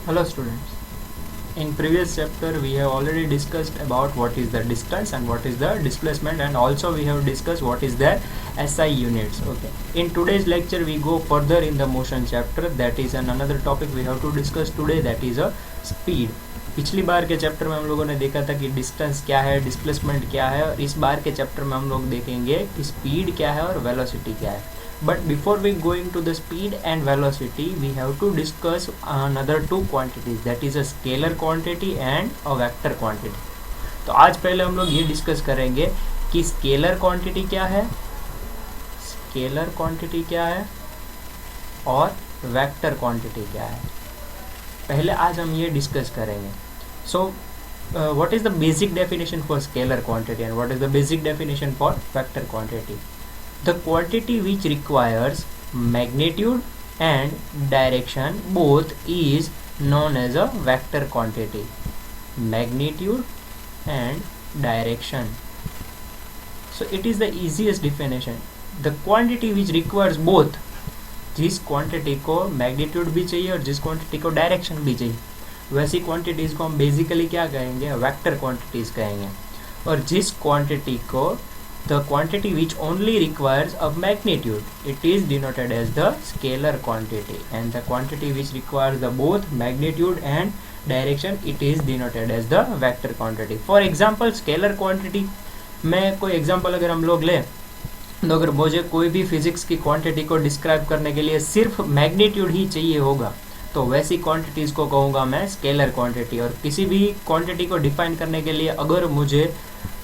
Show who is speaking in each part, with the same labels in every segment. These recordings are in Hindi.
Speaker 1: Hello students. In previous chapter we have already discussed about what is the distance and what is the displacement, and also we have discussed what is the SI units. Okay. In today's lecture we go further in the motion chapter. That is another topic we have to discuss today, that is a speed. पिछली बार के चैप्टर में हम लोगों ने देखा था कि डिस्टेंस क्या है, डिस्प्लेसमेंट क्या है, और इस बार के चैप्टर में हम लोग देखेंगे कि स्पीड क्या है और वेलोसिटी क्या है. But before we going to the speed and velocity, we have to discuss another two quantities, that is a scalar quantity and a vector quantity. तो आज पहले हम लोग ये डिस्कस करेंगे कि स्केलर क्वांटिटी क्या है, स्केलर क्वांटिटी क्या है और वेक्टर क्वांटिटी क्या है. पहले आज हम ये डिस्कस करेंगे. सो what is the basic definition for scalar quantity and what is the basic definition for vector quantity? The quantity which requires magnitude and direction both is known as a vector quantity. Magnitude and direction. So it is the easiest definition. The quantity which requires both, जिस क्वांटिटी को मैग्नीट्यूड भी चाहिए और जिस क्वांटिटी को डायरेक्शन भी चाहिए, वैसी क्वांटिटीज़ को हम बेसिकली क्या कहेंगे, वेक्टर क्वांटिटीज़ कहेंगे. और जिस क्वांटिटी को the quantity which only requires a magnitude, it is denoted as the scalar quantity, and the quantity which requires the both magnitude and direction, it is denoted as the vector quantity. For example, scalar quantity में कोई एग्जांपल अगर हम लोग लें, तो अगर मुझे कोई भी फिजिक्स की क्वांटिटी को डिस्क्राइब करने के लिए सिर्फ मैग्नीट्यूड ही चाहिए होगा, तो वैसी क्वांटिटीज़ को कहूँगा मैं स्केलर क्वांटिटी. और किसी भी क्वांटिटी को डिफाइन करने के लिए अगर मुझे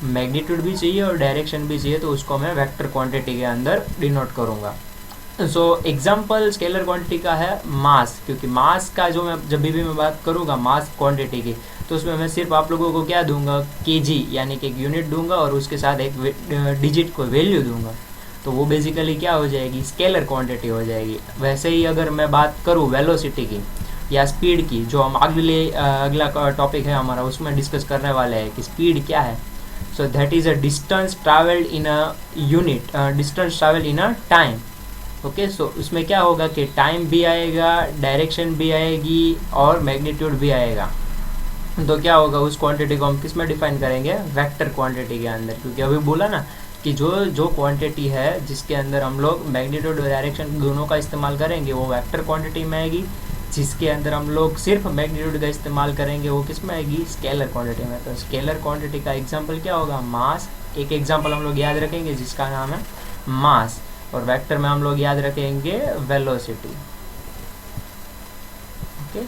Speaker 1: मैग्नीट्यूड भी चाहिए और डायरेक्शन भी चाहिए, तो उसको मैं वेक्टर क्वांटिटी के अंदर डिनोट करूँगा. सो एग्जांपल स्केलर क्वांटिटी का है मास, क्योंकि मास का जो मैं जब भी मैं बात करूँगा मास क्वांटिटी की, तो उसमें मैं सिर्फ आप लोगों को क्या दूंगा, केजी यानी कि एक यूनिट दूंगा और उसके साथ एक डिजिट को वैल्यू दूंगा. तो वो बेसिकली क्या हो जाएगी, स्केलर क्वांटिटी हो जाएगी. वैसे ही अगर मैं बात करूँ वेलोसिटी की या स्पीड की, जो हम अगला टॉपिक है हमारा, उसमें डिस्कस करने वाले हैं कि स्पीड क्या है. So that is a distance traveled in a unit, distance traveled in a time. Okay, so उसमें क्या होगा कि टाइम भी आएगा, डायरेक्शन भी आएगी और मैग्नीट्यूड भी आएगा. तो क्या होगा, उस क्वांटिटी को हम किस में डिफाइन करेंगे, वेक्टर क्वांटिटी के अंदर. क्योंकि अभी बोला ना कि जो क्वांटिटी है जिसके अंदर हम लोग मैग्नीट्यूड और डायरेक्शन दोनों का इस्तेमाल करेंगे, वो वेक्टर क्वांटिटी में आएगी. जिसके अंदर हम लोग सिर्फ मैग्नीट्यूड का इस्तेमाल करेंगे, वो किस में आएगी, स्केलर क्वांटिटी में. तो स्केलर क्वांटिटी का एग्जांपल क्या होगा, मास. एक एग्जांपल हम लोग याद रखेंगे जिसका नाम है मास, और वेक्टर में हम लोग याद रखेंगे वेलोसिटी. ओके,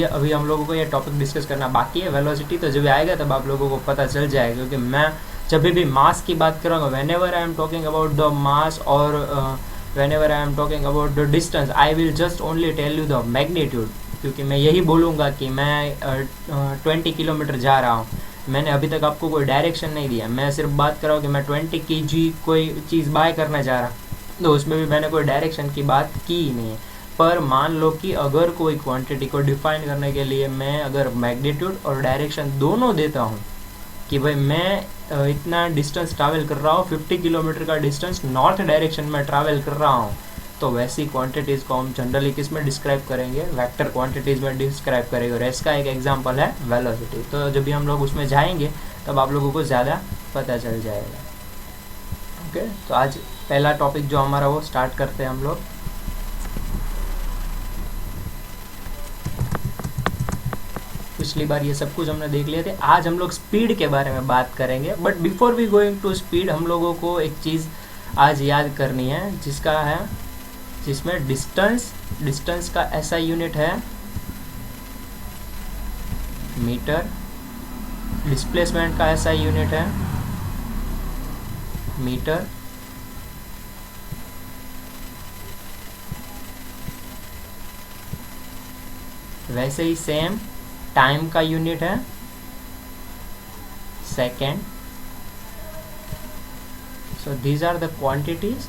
Speaker 1: अभी हम लोगों को ये टॉपिक डिस्कस करना बाकी है. वेलोसिटी तो जब आएगा तब आप लोगों को पता चल जाएगा, क्योंकि मैं जब भी मास की बात करूँगा, when ever I am talking about the mass और whenever I am talking about the distance, I will just only tell you the magnitude. क्योंकि मैं यही बोलूँगा कि मैं 20 किलोमीटर जा रहा हूँ. मैंने अभी तक आपको कोई डायरेक्शन नहीं दिया, मैं सिर्फ बात कर रहा हूँ कि मैं 20 kg कोई चीज़ बाय करना चाह रहा, तो उसमें भी मैंने कोई डायरेक्शन की बात की ही नहीं है. पर मान लो कि अगर कोई क्वांटिटी को डिफाइन करने के लिए मैं अगर मैग्नीट्यूड और डायरेक्शन दोनों देता हूँ कि भाई मैं इतना डिस्टेंस ट्रैवल कर रहा हूँ, 50 किलोमीटर का डिस्टेंस नॉर्थ डायरेक्शन में ट्रैवल कर रहा हूँ, तो वैसी क्वांटिटीज़ को हम जनरली किस में डिस्क्राइब करेंगे, वेक्टर क्वांटिटीज़ में डिस्क्राइब करेंगे. और इसका एक एग्जांपल है वेलोसिटी. तो जब भी हम लोग उसमें जाएंगे तब आप लोगों को ज़्यादा पता चल जाएगा. ओके, तो आज पहला टॉपिक जो हमारा वो स्टार्ट करते हैं हम लोग. पिछली बार ये सब कुछ हमने देख लिए थे. आज हम लोग स्पीड के बारे में बात करेंगे. But before we going to speed, हम लोगों को एक चीज़ आज याद करनी है, जिसमें डिस्टेंस का ऐसा यूनिट है मीटर, डिस्प्लेसमेंट का ऐसा यूनिट है मीटर, वैसे ही सेम टाइम का यूनिट है second. So these are the quantities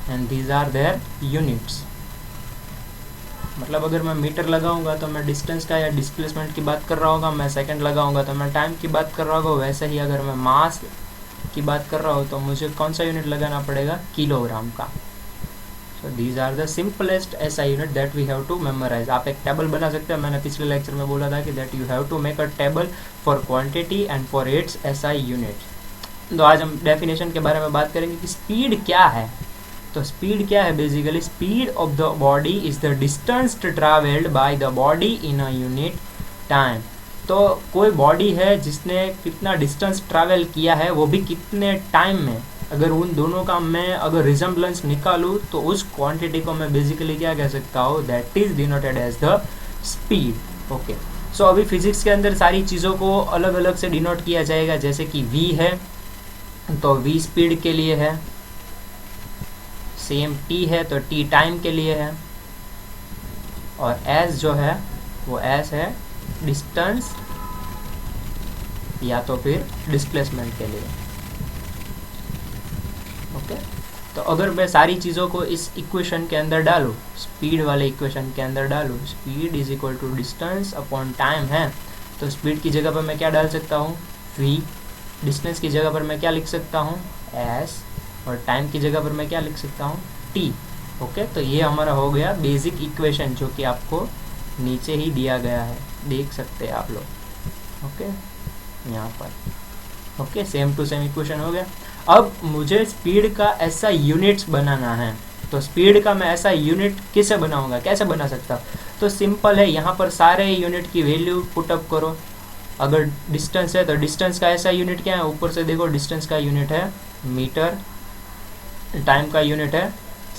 Speaker 1: and these are their units. मतलब अगर मैं मीटर लगाऊंगा तो मैं डिस्टेंस का या डिस्प्लेसमेंट की बात कर रहा होगा, मैं सेकंड लगाऊंगा तो मैं टाइम की बात कर रहा होगा. वैसे ही अगर मैं मास की बात कर रहा हूँ तो मुझे कौन सा यूनिट लगाना पड़ेगा, किलोग्राम का. So these are the simplest SI unit that we have to memorize. आप एक टेबल बना सकते हैं, मैंने पिछले लेक्चर में बोला था कि that you have to make a table for quantity and for its SI units. तो आज हम डेफिनेशन के बारे में बात करेंगे कि स्पीड क्या है. तो स्पीड क्या है? Basically speed of the body is the distance travelled by the body in a unit time. तो कोई बॉडी है जिसने कितना डिस्टेंस ट्रैवल किया है, वो भी कितने टाइम में. अगर उन दोनों का मैं अगर रिजेम्बलेंस निकालूँ तो उस क्वांटिटी को मैं बेसिकली क्या कह सकता हूँ, that is denoted as the speed. Okay, so अभी फिजिक्स के अंदर सारी चीज़ों को अलग अलग से डिनोट किया जाएगा. जैसे कि v है तो v स्पीड के लिए है, सेम t है तो t टाइम के लिए है, और s जो है वो s है डिस्टेंस या तो फिर डिस्प्लेसमेंट के लिए. ओके, तो अगर मैं सारी चीज़ों को इस इक्वेशन के अंदर डालूँ, स्पीड वाले इक्वेशन के अंदर डालूँ, speed is equal to distance upon time है, तो स्पीड की जगह पर मैं क्या डाल सकता हूँ, v. डिस्टेंस की जगह पर मैं क्या लिख सकता हूँ, s. और टाइम की जगह पर मैं क्या लिख सकता हूँ, t. ओके, तो ये हमारा हो गया बेसिक इक्वेशन, जो कि आपको नीचे ही दिया गया है, देख सकते हैं आप लोग. ओके, यहाँ पर. Okay, same to same equation हो गया. अब मुझे स्पीड का ऐसा यूनिट्स बनाना है. तो स्पीड का मैं ऐसा यूनिट किसे बनाऊंगा, कैसे बना सकता? तो सिंपल है, यहाँ पर सारे यूनिट की वैल्यू पुटअप करो. अगर डिस्टेंस है तो डिस्टेंस का ऐसा यूनिट क्या है, ऊपर से देखो, डिस्टेंस का यूनिट है मीटर, टाइम का यूनिट है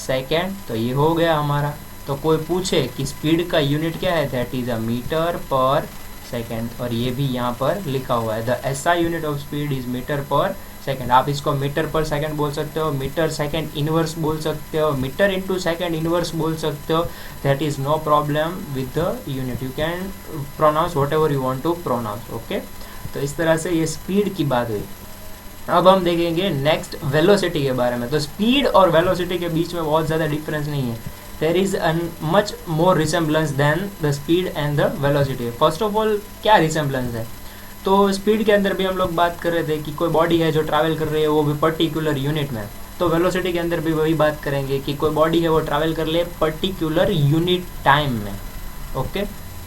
Speaker 1: सेकेंड. तो ये हो गया हमारा. तो कोई पूछे कि स्पीड का यूनिट क्या है, that is a metre per second, और ये भी यहाँ पर लिखा हुआ है, the SI unit of speed is metre per second. आप इसको मीटर पर सेकेंड बोल सकते हो, मीटर सेकेंड इनवर्स बोल सकते हो, मीटर इंटू सेकेंड इनवर्स बोल सकते हो. That is no problem with the unit. You can pronounce whatever you want to pronounce. Okay, तो इस तरह से ये स्पीड की बात हुई. अब हम देखेंगे नेक्स्ट वेलोसिटी के बारे में. तो स्पीड और वेलोसिटी के बीच में बहुत ज़्यादा डिफरेंस नहीं है. There is a much more resemblance than the speed and the velocity. First of all क्या रिसेम्बलेंस है? तो स्पीड के अंदर भी हम लोग बात कर रहे थे कि कोई बॉडी है जो ट्रैवल कर रही है, वो भी पर्टिकुलर यूनिट में. तो वेलोसिटी के अंदर भी वही बात करेंगे कि कोई बॉडी है वो ट्रैवल कर ले पर्टिकुलर यूनिट टाइम में. ओके,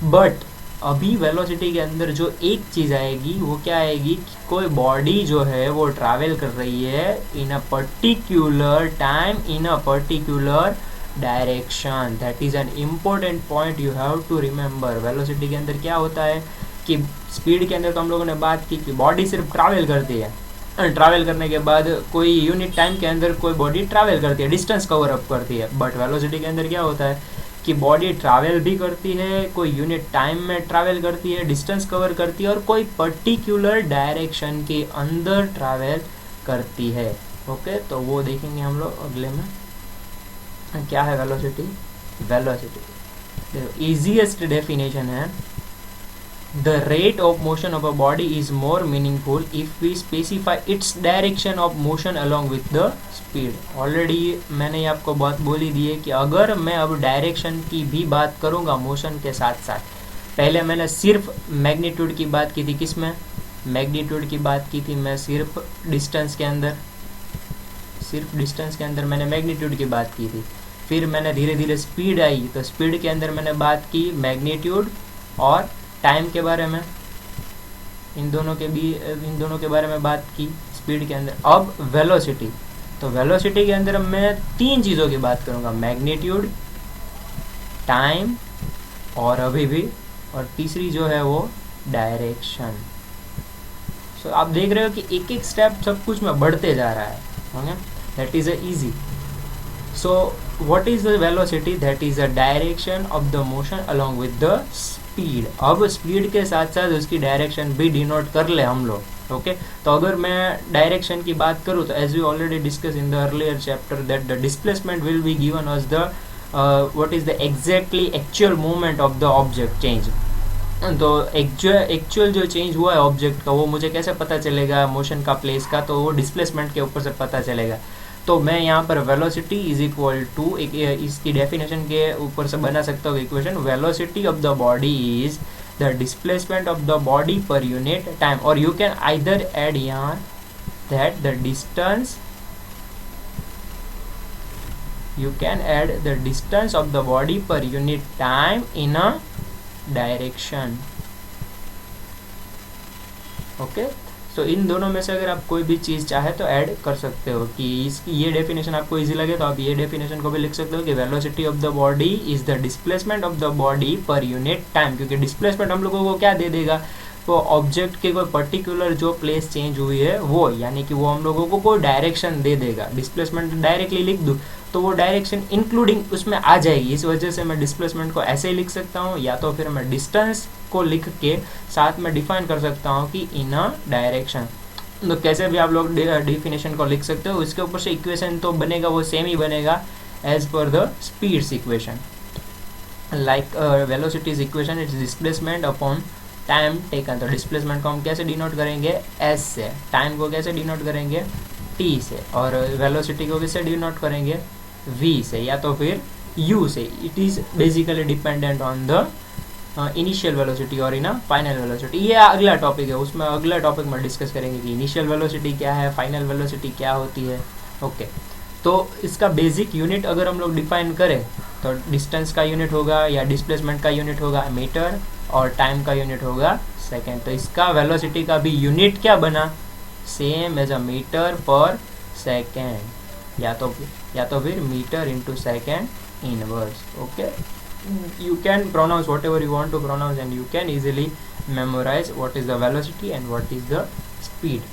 Speaker 1: बट अभी वेलोसिटी के अंदर जो एक चीज़ आएगी वो क्या आएगी कि कोई बॉडी जो है वो ट्रैवल कर रही है in a particular time in a particular direction. That is an important point you have to remember. Velocity के अंदर क्या होता है कि स्पीड के अंदर तो हम लोगों ने बात की कि बॉडी सिर्फ ट्रैवल करती है, ट्रैवल करने के बाद कोई यूनिट टाइम के अंदर कोई बॉडी ट्रैवल करती है, डिस्टेंस कवर अप करती है. बट वेलोसिटी के अंदर क्या होता है कि बॉडी ट्रैवल भी करती है, कोई यूनिट टाइम में ट्रैवल करती है, डिस्टेंस कवर करती है, और कोई पर्टिकुलर डायरेक्शन के अंदर ट्रैवल करती है. ओके, तो वो देखेंगे हम लोग अगले में. क्या है वेलोसिटी? वेलोसिटी ईजीएस्ट डेफिनेशन है, the rate of motion of a body is more meaningful if we specify its direction of motion along with the speed. Already मैंने आपको बात बोली दी है कि अगर मैं अब डायरेक्शन की भी बात करूँगा मोशन के साथ साथ, पहले मैंने सिर्फ मैग्नीट्यूड की बात की थी. किस में? मैग्नीट्यूड की बात की थी मैं सिर्फ डिस्टेंस के अंदर, सिर्फ डिस्टेंस के अंदर मैंने मैग्नीट्यूड की बात की थी. फिर मैंने धीरे धीरे स्पीड आई, तो स्पीड के अंदर मैंने बात की मैग्नीट्यूड और टाइम के बारे में, इन दोनों के बारे में बात की स्पीड के अंदर. अब वेलोसिटी, तो वेलोसिटी के अंदर मैं तीन चीज़ों की बात करूँगा, मैग्नीट्यूड, टाइम और अभी भी, और तीसरी जो है वो डायरेक्शन. सो आप देख रहे हो कि एक एक स्टेप सब कुछ में बढ़ते जा रहा है. Okay, that is a easy. So what is the velocity? That is a direction of the motion along with the speed. अब स्पीड के साथ साथ उसकी डायरेक्शन भी डिनोट कर ले हम लोग. ओके, तो अगर मैं डायरेक्शन की बात करूँ तो as we already discuss in the earlier chapter that the displacement will be given us the what is the exactly actual movement of the object change. तो एक्चुअल जो चेंज हुआ है ऑब्जेक्ट का, वो मुझे कैसे पता चलेगा मोशन का प्लेस का? तो वो डिस्प्लेसमेंट के ऊपर से पता चलेगा. तो मैं यहाँ पर वेलोसिटी इज इक्वल टू, इसकी डेफिनेशन के ऊपर से बना सकता हूँ equation, velocity of the body is the displacement of the body per unit time. और यू कैन आइदर एड यहाँ that the distance, you can add the distance of the body per unit time in a direction. Okay, so in दोनों में से अगर आप कोई भी चीज़ चाहे तो ऐड कर सकते हो कि इसकी ये डेफिनेशन आपको इजी लगे तो आप ये डेफिनेशन को भी लिख सकते हो कि velocity of the body is the displacement of the body per unit time, क्योंकि डिस्प्लेसमेंट हम लोगों को क्या दे देगा, तो ऑब्जेक्ट के कोई पर्टिकुलर जो प्लेस चेंज हुई है वो, यानी कि वो हम लोगों को कोई डायरेक्शन दे देगा। डिस्प्लेसमेंट डायरेक्टली लिख दूँ तो वो डायरेक्शन इंक्लूडिंग उसमें आ जाएगी, इस वजह से मैं डिस्प्लेसमेंट को ऐसे ही लिख सकता हूँ, या तो फिर मैं डिस्टेंस को लिख के साथ में डिफाइन कर सकता हूँ कि इन अ डायरेक्शन। तो कैसे भी आप लोग डिफिनेशन को लिख सकते हो, इसके ऊपर से इक्वेशन तो बनेगा वो सेम ही बनेगा as per the speed's equation. Like velocity's equation it's displacement upon time taken. तो डिस्प्लेसमेंट को हम कैसे डिनोट करेंगे, एस से, टाइम को कैसे डिनोट करेंगे, टी से, और वेलोसिटी को कैसे डिनोट करेंगे, वी से या तो फिर यू से। It is basically dependent on the initial velocity और इन फाइनल वेलोसिटी। ये अगला टॉपिक है, उसमें अगला टॉपिक में डिस्कस करेंगे कि इनिशियल वेलोसिटी क्या है, फाइनल वेलोसिटी क्या होती है। ओके, तो इसका बेसिक यूनिट अगर हम लोग डिफाइन करें तो डिस्टेंस का यूनिट होगा या डिस्प्लेसमेंट का यूनिट होगा मीटर, और टाइम का यूनिट होगा सेकेंड। तो इसका वेलोसिटी का भी यूनिट क्या बना, same as a metre per second, या तो फिर metre into second inverse. Okay, you can pronounce whatever you want to pronounce and you can easily memorize what is the velocity and what is the speed.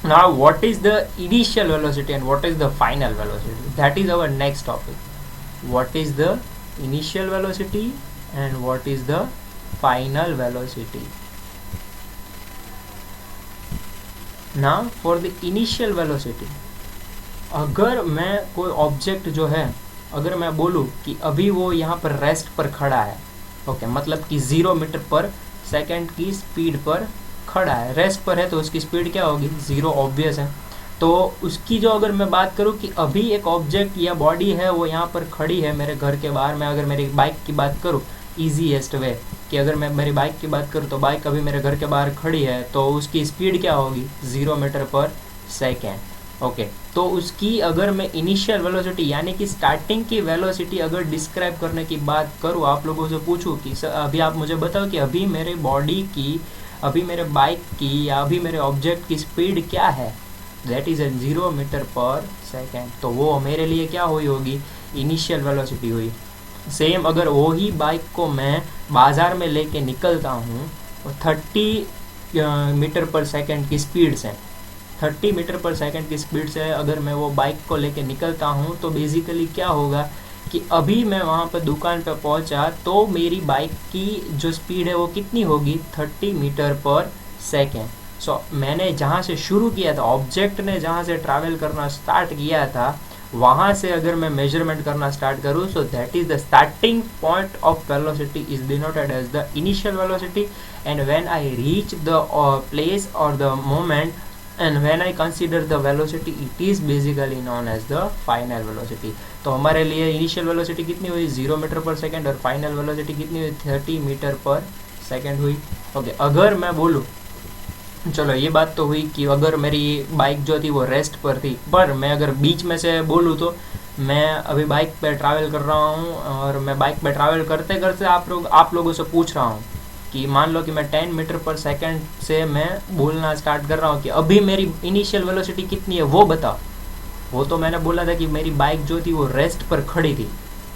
Speaker 1: Now what is the initial velocity and what is the final velocity, that is our next topic. What is the initial velocity and what is the final velocity. Now for the initial velocity, अगर मैं कोई ऑब्जेक्ट जो है, अगर मैं बोलूँ कि अभी वो यहाँ पर रेस्ट पर खड़ा है, ओके, मतलब कि 0 मीटर पर सेकेंड की स्पीड पर खड़ा है, रेस्ट पर है, तो उसकी स्पीड क्या होगी, 0, ऑब्वियस है। तो उसकी जो अगर मैं बात करूँ कि अभी एक ऑब्जेक्ट या बॉडी है वो यहाँ पर खड़ी है मेरे घर के बाहर, मैं अगर मेरी बाइक की बात करूँ, ईजीएस्ट वे कि अगर मैं मेरी बाइक की बात करूँ तो बाइक अभी मेरे घर के बाहर खड़ी है, तो उसकी स्पीड क्या होगी, 0 मीटर पर सेकेंड। ओके, तो उसकी अगर मैं इनिशियल वेलोसिटी यानी कि स्टार्टिंग की वेलोसिटी अगर डिस्क्राइब करने की बात करूँ, आप लोगों से पूछूँ कि सर अभी आप मुझे बताओ कि अभी मेरे बॉडी की, अभी मेरे बाइक की या अभी मेरे ऑब्जेक्ट की स्पीड क्या है, that is 0 metre per second. तो वो मेरे लिए क्या हुई होगी, इनिशियल वेलोसिटी हुई। सेम अगर वही बाइक को मैं बाज़ार में लेके निकलता हूँ 30 मीटर पर सेकेंड की स्पीड से, 30 मीटर पर सेकंड की स्पीड से अगर मैं वो बाइक को लेके निकलता हूँ, तो बेसिकली क्या होगा कि अभी मैं वहाँ पर दुकान पर पहुँचा तो मेरी बाइक की जो स्पीड है वो कितनी होगी, 30 मीटर पर सेकेंड। सो मैंने जहाँ से शुरू किया था, ऑब्जेक्ट ने जहाँ से ट्रैवल करना स्टार्ट किया था, वहाँ से अगर मैं मेजरमेंट करना स्टार्ट करूँ, so that is the starting point of velocity is denoted as the initial velocity, and when I reach the place और the moment and when I consider the velocity it is basically known as the final velocity. तो हमारे लिए इनिशियल वेलोसिटी कितनी हुई, 0 मीटर पर सेकेंड, और फाइनल वेलोसिटी कितनी हुई, 30 मीटर पर सेकेंड हुई। ओके, अगर मैं बोलूँ, चलो ये बात तो हुई कि अगर मेरी बाइक जो थी वो रेस्ट पर थी, पर मैं अगर बीच में से बोलूँ तो मैं अभी बाइक पे ट्रैवल कर रहा हूँ, और मैं बाइक पे ट्रैवल करते करते आप लोगों से पूछ रहा हूँ कि मान लो कि मैं 10 मीटर पर सेकंड से मैं बोलना स्टार्ट कर रहा हूँ कि अभी मेरी इनिशियल वेलोसिटी कितनी है वो बताओ। वो तो मैंने बोला था कि मेरी बाइक जो थी वो रेस्ट पर खड़ी थी,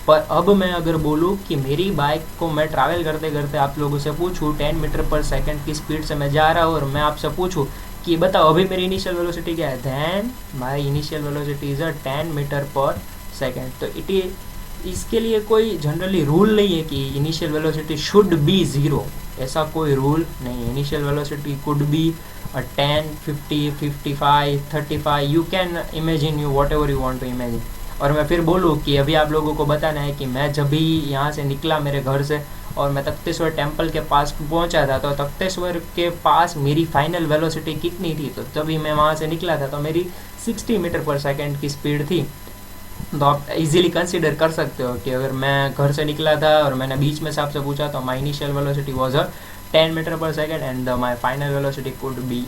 Speaker 1: पर अब मैं अगर बोलूँ कि मेरी बाइक को मैं ट्रैवल करते करते आप लोगों से पूछूँ 10 मीटर पर सेकंड की स्पीड से मैं जा रहा हूँ, और मैं आपसे पूछूँ कि बताओ अभी मेरी इनिशियल वेलोसिटी क्या है, then my initial velocity is 10 metre per second. तो इसके लिए कोई जनरली रूल नहीं है कि इनिशियल वेलोसिटी शुड बी 0, ऐसा कोई रूल नहीं है। Initial velocity could be 10, 50, 55, 35, you can imagine you whatever you want to imagine. और मैं फिर बोलूँ कि अभी आप लोगों को बताना है कि मैं जब भी यहाँ से निकला मेरे घर से और मैं तख्तेश्वर टेम्पल के पास पहुँचा था, तो तख्तेश्वर के पास मेरी फाइनल वेलोसिटी कितनी थी, तो तभी मैं वहाँ से निकला था तो मेरी 60 मीटर पर सेकेंड की स्पीड थी। तो आप इजीली कंसीडर कर सकते हो कि अगर मैं घर से निकला था और मैंने बीच में से आपसे पूछा तो my initial velocity was 10 metre per second and my final velocity could be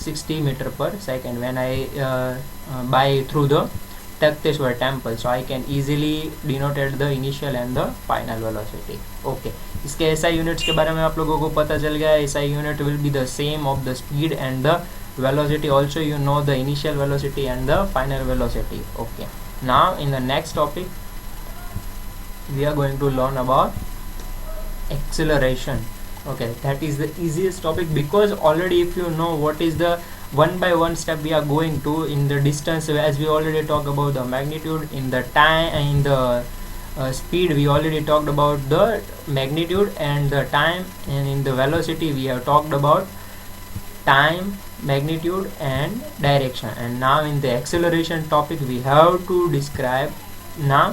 Speaker 1: 60 metre per second when I by through the Takteshwar temple. So I can easily denoted the initial and the final velocity. Okay, इसके SI units के बारे में आप लोगों को पता चल गया. SI unit will be the same of the speed and the velocity. Also you know the initial velocity and the final velocity. Okay, now in the next topic we are going to learn about acceleration. Okay, that is the easiest topic, because already if you know what is the one by one step we are going to in the distance, as we already talked about the magnitude, in the time, in the speed we already talked about the magnitude and the time, and in the velocity we have talked about time, magnitude and direction. And now in the acceleration topic we have to describe now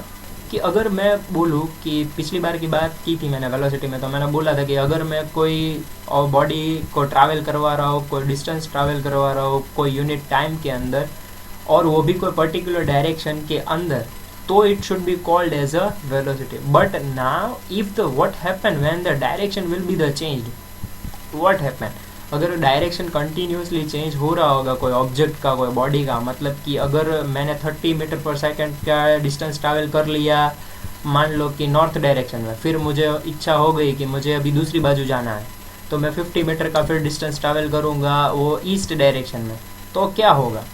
Speaker 1: कि अगर मैं बोलूँ कि पिछली बार की बात की थी मैंने वेलोसिटी में, तो मैंने बोला था कि अगर मैं कोई बॉडी को ट्रैवल करवा रहा हूँ, कोई डिस्टेंस ट्रैवल करवा रहा हूँ कोई यूनिट टाइम के अंदर, और वो भी कोई पर्टिकुलर डायरेक्शन के अंदर, तो it should be called as a velocity. But now if the what happen when the direction will be the changed, what happen अगर डायरेक्शन कंटिन्यूसली चेंज हो रहा होगा कोई ऑब्जेक्ट का, कोई बॉडी का, मतलब कि अगर मैंने 30 मीटर पर सेकंड का डिस्टेंस ट्रैवल कर लिया मान लो कि नॉर्थ डायरेक्शन में, फिर मुझे इच्छा हो गई कि मुझे अभी दूसरी बाजू जाना है, तो मैं 50 मीटर का फिर डिस्टेंस ट्रैवल करूँगा वो ईस्ट डायरेक्शन में, तो क्या होगा?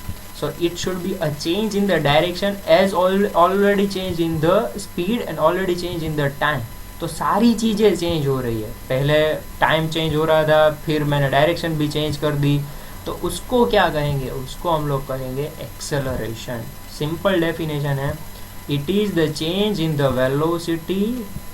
Speaker 1: So it should be a change in the direction as already change in the speed and already change in the time. तो सारी चीज़ें चेंज हो रही है, पहले टाइम चेंज हो रहा था, फिर मैंने डायरेक्शन भी चेंज कर दी, तो उसको क्या कहेंगे? उसको हम लोग कहेंगे एक्सेलरेशन. सिंपल डेफिनेशन है, it is the change in the velocity,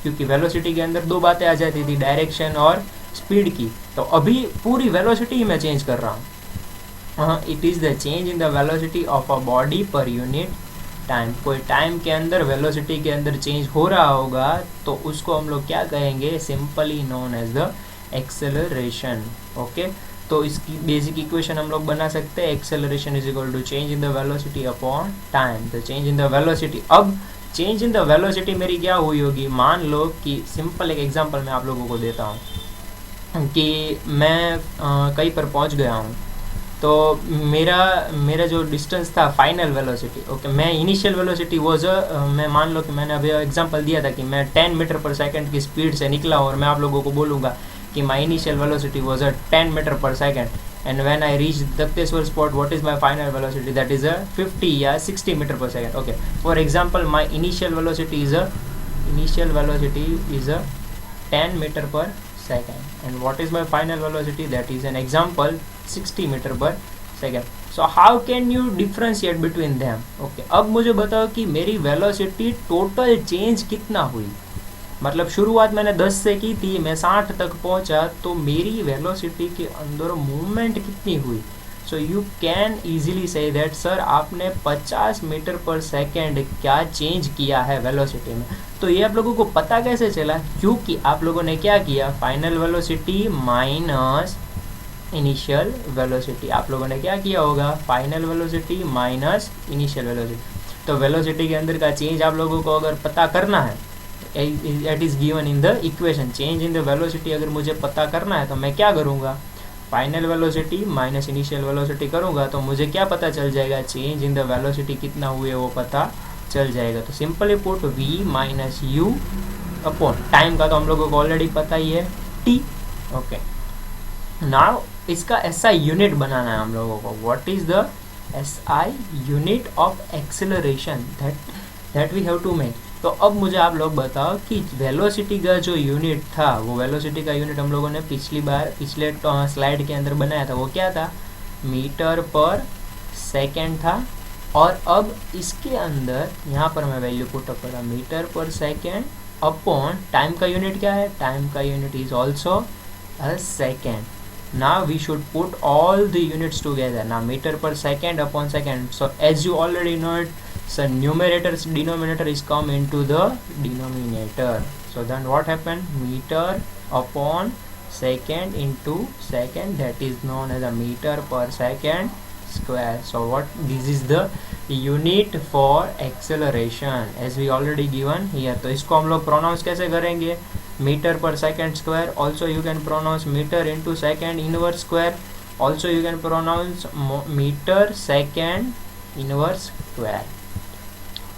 Speaker 1: क्योंकि वेलोसिटी के अंदर दो बातें आ जाती थी, डायरेक्शन और स्पीड की, तो अभी पूरी वेलोसिटी मैं चेंज कर रहा हूँ. It is the change in the velocity of a body per unit time. कोई टाइम के अंदर वेलोसिटी के अंदर चेंज हो रहा होगा तो उसको हम लोग क्या कहेंगे? Simply known as the acceleration. Okay, तो इसकी बेसिक इक्वेशन हम लोग बना सकते हैं, acceleration is equal to change in the velocity upon time. तो चेंज इन द वेलोसिटी, अब चेंज इन द वेलोसिटी मेरी क्या हुई होगी? मान लो कि सिंपल एक एग्जांपल मैं आप लोगों को देता हूँ कि मैं कहीं पर पहुँच गया हूँ, तो मेरा जो डिस्टेंस था फाइनल वेलोसिटी, ओके, मैं इनिशियल वेलोसिटी वॉज मैं मान लो कि मैंने अभी एग्जांपल दिया था कि मैं 10 मीटर पर सेकंड की स्पीड से निकला हूँ, और मैं आप लोगों को बोलूँगा कि my initial velocity was 10 metre per second, and when I reach Takteshwar spot what is my final velocity, that is 50 या 60 metre per second. Okay, for example my initial velocity is 10 metre per second, and what is my final velocity? That is an example 60 meter per second. So how can you differentiate between them? Okay, अब मुझे बताओ कि मेरी वेलोसिटी टोटल चेंज कितना हुई, मतलब शुरुआत मैंने 10 से की थी, मैं 60 तक पहुंचा, तो मेरी वेलोसिटी के अंदर मूवमेंट कितनी हुई? So you can easily say that sir आपने 50 मीटर पर सेकेंड क्या चेंज किया है वेलोसिटी में. तो ये आप लोगों को पता कैसे चला? क्योंकि आप लोगों ने क्या किया, final velocity minus initial velocity. आप लोगों ने क्या किया होगा? Final velocity minus initial velocity. तो वेलोसिटी के अंदर का चेंज आप लोगों को अगर पता करना है, it is given in the equation, change in the velocity अगर मुझे पता करना है तो मैं क्या करूँगा? Final velocity minus initial velocity करूँगा, तो मुझे क्या पता चल जाएगा? चेंज इन द वेलोसिटी कितना हुए वो पता चल जाएगा. तो simply put v minus you upon time का तो हम लोगों को ऑलरेडी पता ही है t. ओके, नाउ इसका SI यूनिट बनाना है हम लोगों को. What is the SI unit of acceleration that we have to make. तो अब मुझे आप लोग बताओ कि वेलोसिटी का जो यूनिट था, वो वेलोसिटी का यूनिट हम लोगों ने पिछले स्लाइड के अंदर बनाया था, वो क्या था? मीटर पर सेकेंड था. और अब इसके अंदर यहाँ पर मैं वैल्यू पुट अप करा, metre per second upon time का यूनिट क्या है? टाइम का unit is also a second. Now we should put all the units together. Now meter per second upon second. So as you already know it, so numerator's denominator is come into the denominator. So then what happened? Meter upon second into second, that is known as a meter per second square. So what? This is the unit for acceleration as we already given here. तो इसको हम लोग प्रोनाउंस कैसे करेंगे? Metre per second square. Also you can pronounce metre into second inverse square. Also you can pronounce metre second inverse square.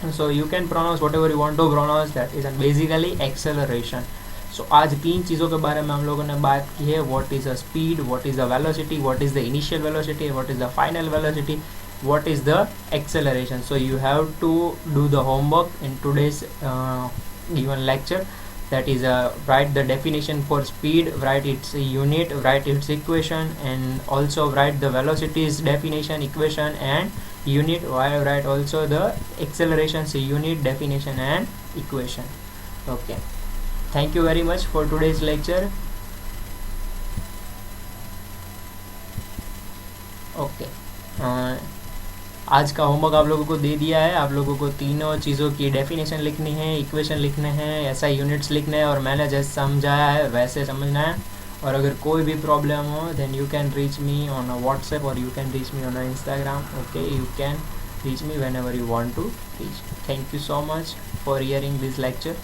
Speaker 1: So you can pronounce whatever you want to pronounce, that is basically acceleration. So आज 3 चीज़ों के बारे में हम लोगों ने बात की है. What is the speed, what is the velocity, what is the initial velocity, what is the final velocity, what is the acceleration. So you have to do the homework in today's given lecture. That is write the definition for speed, write its unit, write its equation, and also write the velocities definition, equation and unit. While write also the accelerations unit, definition and equation. Okay, thank you very much for today's lecture. Okay, आज का होमवर्क आप लोगों को दे दिया है. आप लोगों को तीनों चीज़ों की डेफिनेशन लिखनी है, इक्वेशन लिखने हैं, ऐसा यूनिट्स लिखने हैं, और मैंने जैसे समझाया है वैसे समझना है. और अगर कोई भी प्रॉब्लम हो then you can reach me on WhatsApp और you can reach me on Instagram. Okay, you can reach me whenever you want to reach. Thank you so much for hearing this lecture.